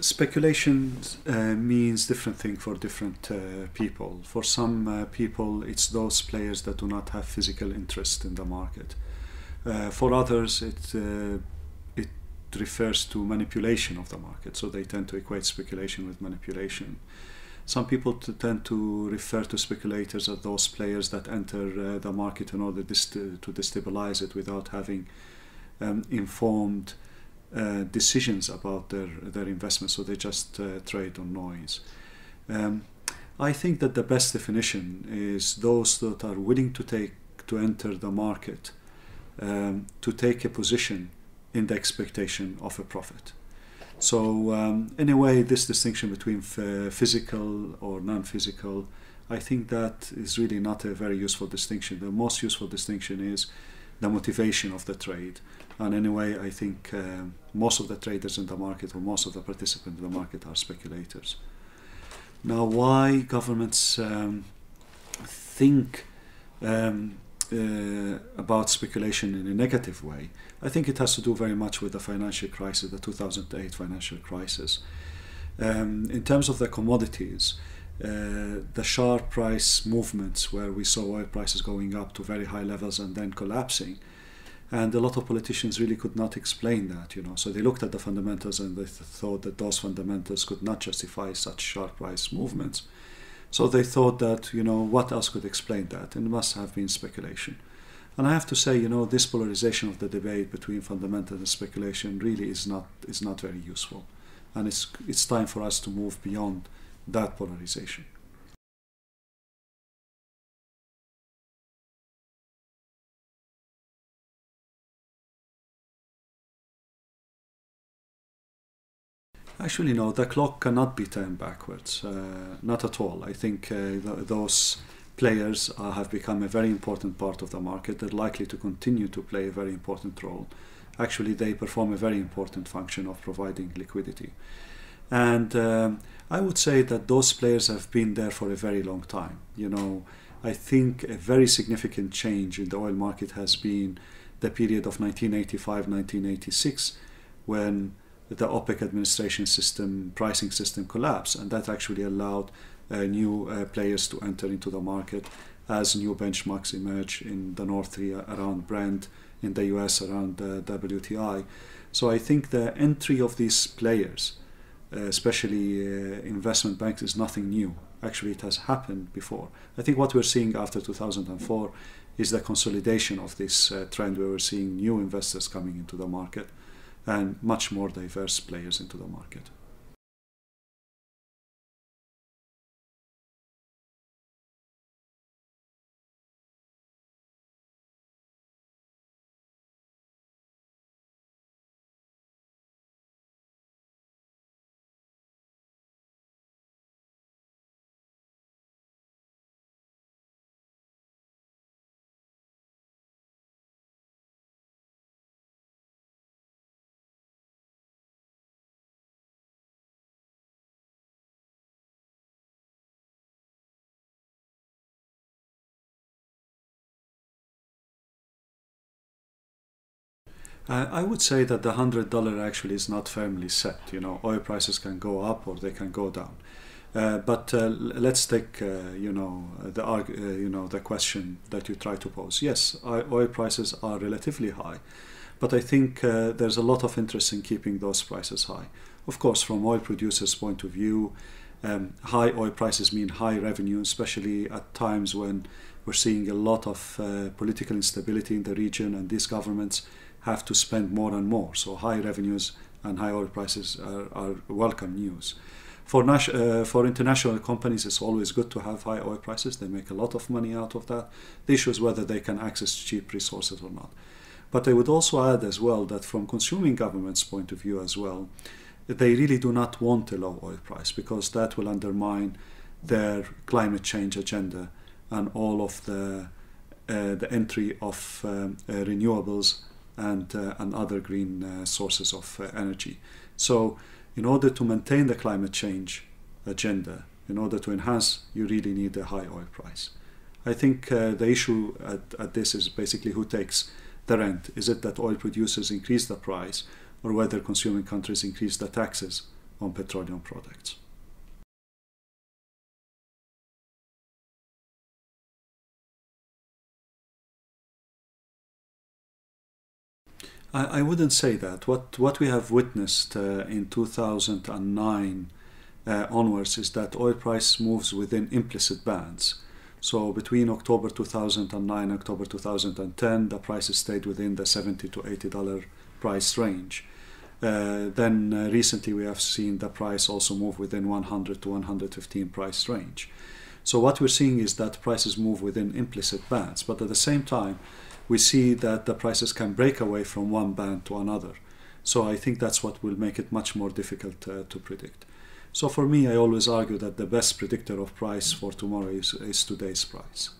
Speculation means different thing for different people. For some people, it's those players that do not have physical interest in the market. For others, it refers to manipulation of the market, so they tend to equate speculation with manipulation. Some people tend to refer to speculators as those players that enter the market in order to destabilize it without having informed decisions about their investments, so they just trade on noise. I think that the best definition is those that are willing to enter the market to take a position in the expectation of a profit. So in a way, this distinction between physical or non-physical, I think that is really not a very useful distinction. The most useful distinction is the motivation of the trade. And anyway, I think most of the traders in the market, or most of the participants in the market, are speculators. Now, why governments think about speculation in a negative way? I think it has to do very much with the financial crisis, the 2008 financial crisis. In terms of the commodities, the sharp price movements where we saw oil prices going up to very high levels and then collapsing, and a lot of politicians really could not explain that, So they looked at the fundamentals and they thought that those fundamentals could not justify such sharp price movements. So they thought that, what else could explain that? And it must have been speculation. And I have to say, this polarization of the debate between fundamental and speculation really is not very useful. And it's time for us to move beyond that polarization. Actually, no, the clock cannot be turned backwards, not at all. I think those players have become a very important part of the market. They're likely to continue to play a very important role. Actually, they perform a very important function of providing liquidity. And I would say that those players have been there for a very long time. I think a very significant change in the oil market has been the period of 1985-1986, when the OPEC administration pricing system collapsed, and that actually allowed new players to enter into the market as new benchmarks emerge in the North Sea around Brent, in the US around WTI. So I think the entry of these players, especially investment banks, is nothing new. Actually, it has happened before. I think what we're seeing after 2004 is the consolidation of this trend, where we're seeing new investors coming into the market and much more diverse players into the market. I would say that the $100 actually is not firmly set. Oil prices can go up or they can go down. But let's take the question that you try to pose. Yes, oil prices are relatively high, but I think there's a lot of interest in keeping those prices high. Of course, from oil producers' point of view, high oil prices mean high revenue, especially at times when we're seeing a lot of political instability in the region, and these governments have to spend more and more. So high revenues and high oil prices are welcome news. For international companies, it's always good to have high oil prices. They make a lot of money out of that. The issue is whether they can access cheap resources or not. But I would also add as well that from consuming governments' point of view as well, they really do not want a low oil price, because that will undermine their climate change agenda and all of the entry of renewables and other green sources of energy. So in order to maintain the climate change agenda, in order to enhance, you really need a high oil price. I think the issue at this is basically who takes the rent. Is it that oil producers increase the price, or whether consuming countries increase the taxes on petroleum products. I wouldn't say that. What we have witnessed in 2009 onwards is that oil price moves within implicit bands. So between October 2009 and October 2010, the prices stayed within the $70 to $80 price range. Then recently we have seen the price also move within 100 to 115 price range. So what we're seeing is that prices move within implicit bands, but at the same time we see that the prices can break away from one band to another. So I think that's what will make it much more difficult to predict. So for me, I always argue that the best predictor of price for tomorrow is today's price.